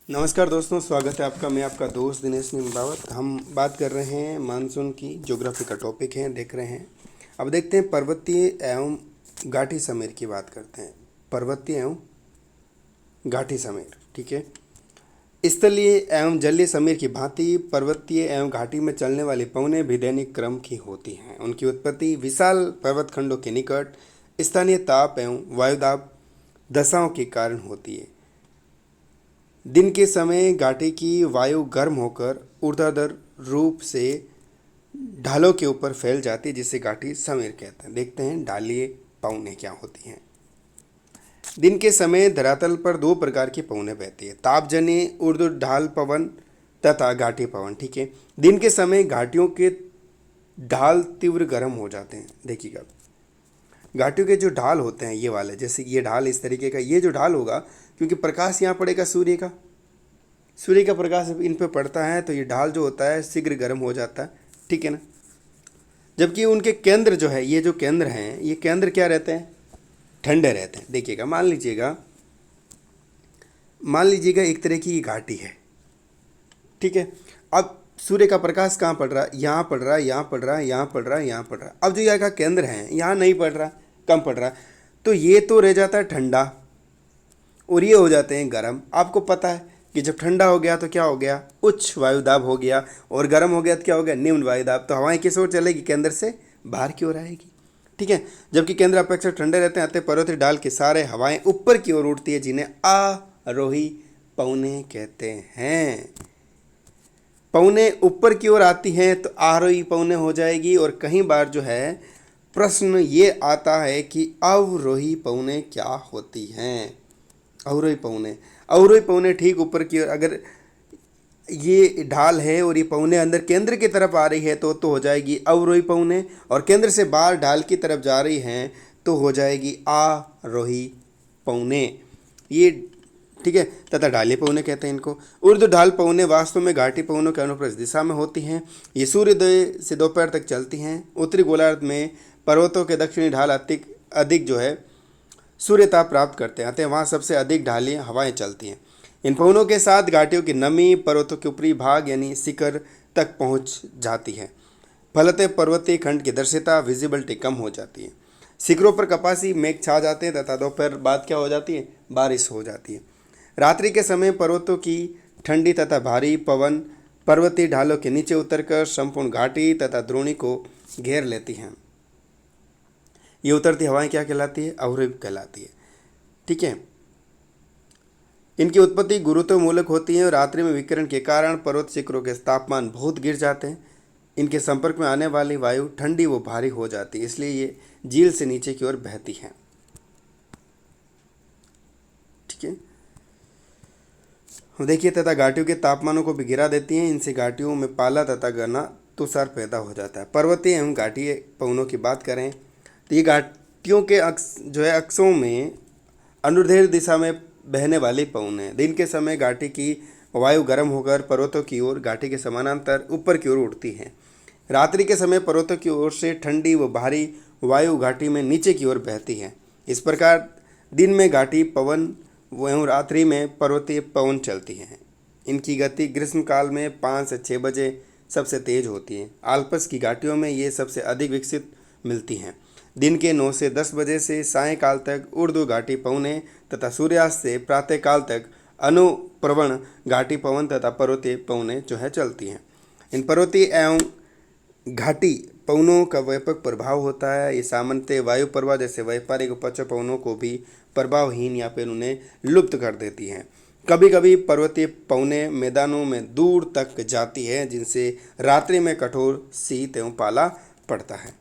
नमस्कार दोस्तों, स्वागत है आपका। मैं आपका दोस्त दिनेश निम्बावत। हम बात कर रहे हैं मानसून की। ज्योग्राफी का टॉपिक है, देख रहे हैं। अब देखते हैं पर्वतीय एवं घाटी समीर की बात करते हैं। पर्वतीय एवं घाटी समीर, ठीक है। स्थलीय एवं जलीय समीर की भांति पर्वतीय एवं घाटी में चलने वाली पवनें भी दैनिक क्रम की होती हैं। उनकी उत्पत्ति विशाल पर्वतखंडों के निकट स्थानीय ताप एवं वायुदाब दशाओं के कारण होती है। दिन के समय घाटी की वायु गर्म होकर ऊर्ध्वाधर रूप से ढालों के ऊपर फैल जाती है, जिसे घाटी समीर कहते हैं। देखते हैं ढालीय पवनें क्या होती हैं। दिन के समय धरातल पर दो प्रकार की पवनें बहती है, तापजन्य ऊर्ध्व ढाल पवन तथा घाटी पवन, ठीक है। दिन के समय घाटियों के ढाल तीव्र गर्म हो जाते हैं। देखिएगा, घाटियों के जो ढाल होते हैं ये वाले, जैसे ये ढाल इस तरीके का, ये जो ढाल होगा क्योंकि प्रकाश यहाँ पड़ेगा सूर्य का प्रकाश इन पे पड़ता है, तो ये ढाल जो होता है शीघ्र गर्म हो जाता है, ठीक है ना। जबकि उनके केंद्र जो है, ये जो केंद्र हैं, ये केंद्र क्या रहते हैं, ठंडे रहते हैं। देखिएगा, मान लीजिएगा एक तरह की ये घाटी है, ठीक है। अब सूर्य का प्रकाश कहाँ पड़ रहा है, यहाँ पड़ रहा है, यहाँ पड़ रहा है, यहाँ पड़ रहा है, यहाँ पड़ रहा है। अब जो यहाँ का केंद्र है, यहाँ नहीं पड़ रहा, कम पड़ रहा है, तो ये तो रह जाता है ठंडा और ये हो जाते हैं गर्म। आपको पता है कि जब ठंडा हो गया तो क्या हो गया, उच्च वायुदाब हो गया, और गर्म हो गया तो क्या हो गया, निम्न वायुदाब। तो हवाएं किस ओर चलेगी, केंद्र से बाहर की ओर आएगी, ठीक है। जबकि केंद्र अपेक्षा ठंडे रहते हैं, अतः पर्वतीय ढाल के सारे हवाएं ऊपर की ओर उठती है, जिन्हें आरोही पवनें कहते हैं। पवनें ऊपर की ओर आती हैं तो आरोही पवनें हो जाएगी। और कई बार जो है प्रश्न ये आता है कि अवरोही पवनें क्या होती हैं। अवरोही पवनें ठीक ऊपर की ओर, अगर ये ढाल है और ये पवनें अंदर केंद्र की तरफ आ रही है तो हो जाएगी अवरोही पवनें, और केंद्र से बाहर ढाल की तरफ जा रही हैं तो हो जाएगी आरोही पवनें, ये ठीक है। तथा ढालीय पवनें कहते हैं इनको। ऊर्ध्व ढाल पवनें वास्तव में घाटी पवनों के अनुप्रस्थ दिशा में होती हैं। ये सूर्योदय से दोपहर तक चलती हैं। उत्तरी गोलार्ध में पर्वतों के दक्षिणी ढाल अधिक जो है सूर्यताप प्राप्त करते हैं, अतः वहाँ सबसे अधिक ढालीय हवाएं चलती हैं। इन पवनों के साथ घाटियों की नमी पर्वतों के ऊपरी भाग यानी शिखर तक पहुँच जाती है। फलतः पर्वतीय खंड की दृश्यता विजिबिलिटी कम हो जाती है। शिखरों पर कपासी मेघ छा जाते हैं तथा दोपहर बाद क्या हो जाती है, बारिश हो जाती है। रात्रि के समय पर्वतों की ठंडी तथा भारी पवन पर्वतीय ढालों के नीचे उतरकर संपूर्ण घाटी तथा द्रोणी को घेर लेती हैं। ये उतरती हवाएं क्या कहलाती है, अवरोही कहलाती है, ठीक है। इनकी उत्पत्ति गुरुत्व मूलक होती है और रात्रि में विकिरण के कारण पर्वत शिखरों के तापमान बहुत गिर जाते हैं। इनके संपर्क में आने वाली वायु ठंडी व भारी हो जाती है, इसलिए ये झील से नीचे की ओर बहती है, ठीक है। देखिए, तथा घाटियों के तापमानों को भी गिरा देती हैं। इनसे घाटियों में पाला तथा घना तुषार पैदा हो जाता है। पर्वतीय एवं घाटीय पवनों की बात करें तो ये घाटियों के अक्षों में अनुदैर्ध्य दिशा में बहने वाली पवनें। दिन के समय घाटी की वायु गर्म होकर पर्वतों की ओर घाटी के समानांतर ऊपर की ओर उठती है। रात्रि के समय पर्वतों की ओर से ठंडी व भारी वायु घाटी में नीचे की ओर बहती है। इस प्रकार दिन में घाटी पवन एवं रात्रि में पर्वतीय पवन चलती हैं। इनकी गति ग्रीष्म काल में 5 से 6 बजे सबसे तेज होती है। आल्प्स की घाटियों में ये सबसे अधिक विकसित मिलती हैं। दिन के 9 से 10 बजे से सायंकाल तक ऊर्ध्व घाटी पवनें तथा सूर्यास्त से प्रातःकाल तक अनुप्रवण घाटी पवन तथा पर्वतीय पवनें जो है चलती हैं। इन पर्वतीय एवं घाटी पवनों का व्यापक प्रभाव होता है। ये सामान्यतः वायु प्रवाह जैसे व्यापारिक उपच पवनों को भी प्रभावहीन या फिर उन्हें लुप्त कर देती हैं। कभी कभी पर्वतीय पवनें मैदानों में दूर तक जाती है, जिनसे रात्रि में कठोर शीत एवं पाला पड़ता है।